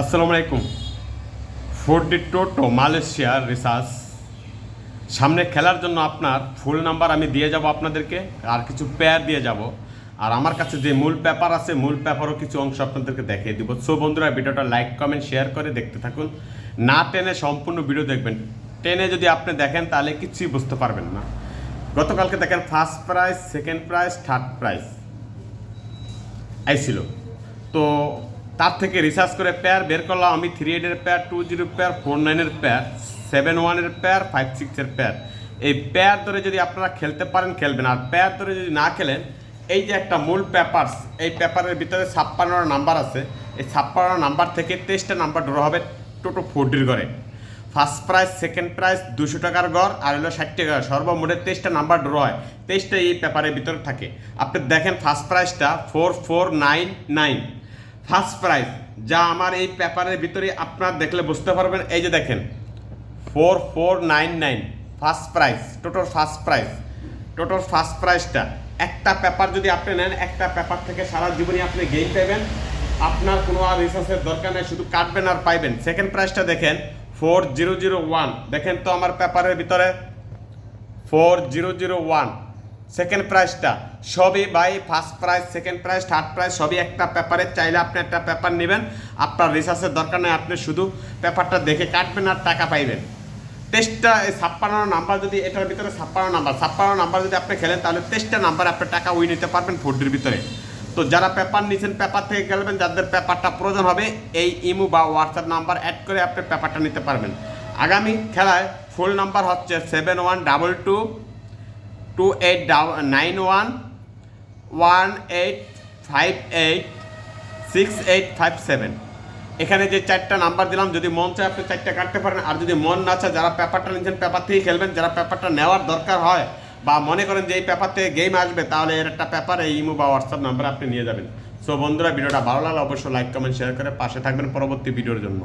আসসালামু আলাইকুম। ফোর্ডি টোটো মালয়েশিয়ার রিসার্চ সামনে খেলার জন্য আপনার ফুল নাম্বার আমি দিয়ে যাব আপনাদেরকে, আর কিছু পেয়ার দিয়ে যাব। আর আমার কাছে যে মূল পেপার আছে, মূল পেপারও কিছু অংশ আপনাদেরকে দেখিয়ে দিব। সো বন্ধুরা, ভিডিওটা লাইক কমেন্ট শেয়ার করে দেখতে থাকুন, না টেনে সম্পূর্ণ ভিডিও দেখবেন। টেনে যদি আপনি দেখেন তাহলে কিছুই বুঝতে পারবেন না। গতকালকে দেখেন first prize, second prize, third prize আইছিল। তো তার থেকে রিসার্চ করে পেয়ার বের করলাম আমি। 3-8-এর পেয়ার, 2-0 পেয়ার, 4-9-এর পেয়ার, 7-1-এর পেয়ার, 5-6-এর পেয়ার। এই পেয়ার ধরে যদি আপনারা খেলতে পারেন খেলবেন, আর পেয়ার ধরে যদি না খেলেন, এই যে একটা মূল পেপারস, এই পেপারের ভিতরে 56 নাম্বার আছে। এই 56 নাম্বার থেকে 23টা নাম্বার ড্র হবে টোটো 4ডির ঘরে। ফার্স্ট প্রাইজ, সেকেন্ড প্রাইজ 200 টাকার গড়, আর হলো 60 টাকা। সর্বমোটে 23টা নাম্বার ড্র হয়, 23টা এই পেপারের ভিতরে থাকে। আপনি দেখেন ফার্স্ট প্রাইজটা 4499 ফার্স্ট প্রাইজ, যা আমার এই পেপারের ভিতরে আপনারা দেখলে বুঝতে পারবেন। এই যে দেখেন 4499 ফার্স্ট প্রাইজ, টোটোর ফার্স্ট প্রাইজ। টোটোর ফার্স্ট প্রাইজটা একটা পেপার যদি আপনি নেন, একটা পেপার থেকে সারা জীবনই আপনি গেম পাবেন। আপনার কোনো আর রিসার্চের দরকার নেই, শুধু কাটবেন আর পাইবেন। সেকেন্ড প্রাইজটা দেখেন 4001, দেখেন তো আমার পেপারের ভিতরে 4001 সেকেন্ড প্রাইজটা। সবই ভাই first prize, second prize, third prize সবই একটা পেপারে। চাইলে আপনি একটা পেপার নেবেন, আপনার রিসার্চের দরকার নেই, আপনি শুধু পেপারটা দেখে কাটবেন আর টাকা পাইবেন। টেস্টটা এই 56 নাম্বার, যদি এটার ভিতরে 56 নাম্বার যদি আপনি খেলেন, তাহলে 23টা নাম্বার আপনি টাকা উই নিতে পারবেন ফোর্ডির ভিতরে। তো যারা পেপার নিয়েছেন, পেপার থেকে খেলবেন, যাদের পেপারটা প্রয়োজন হবে, এই ইমো বা হোয়াটসঅ্যাপ নাম্বার অ্যাড করে আপনি পেপারটা নিতে পারবেন। আগামী খেলায় ফুল নাম্বার হচ্ছে 7122289118586857। এখানে যে 4টা নাম্বার দিলাম, যদি মন চায় আপনি 4টা কাটতে পারেন, আর যদি মন না চায়, যারা পেপারটা নিচ্ছেন পেপার থেকেই খেলবেন। যারা পেপারটা নেওয়ার দরকার হয় বা মনে করেন যে এই পেপার থেকে গেম আসবে, তাহলে এর একটা পেপার এই ইমো বা হোয়াটসঅ্যাপ নাম্বার আপনি নিয়ে যাবেন। সো বন্ধুরা, ভিডিওটা ভালো লাগলে অবশ্যই লাইক কমেন্ট শেয়ার করে পাশে থাকবেন পরবর্তী ভিডিওর জন্য।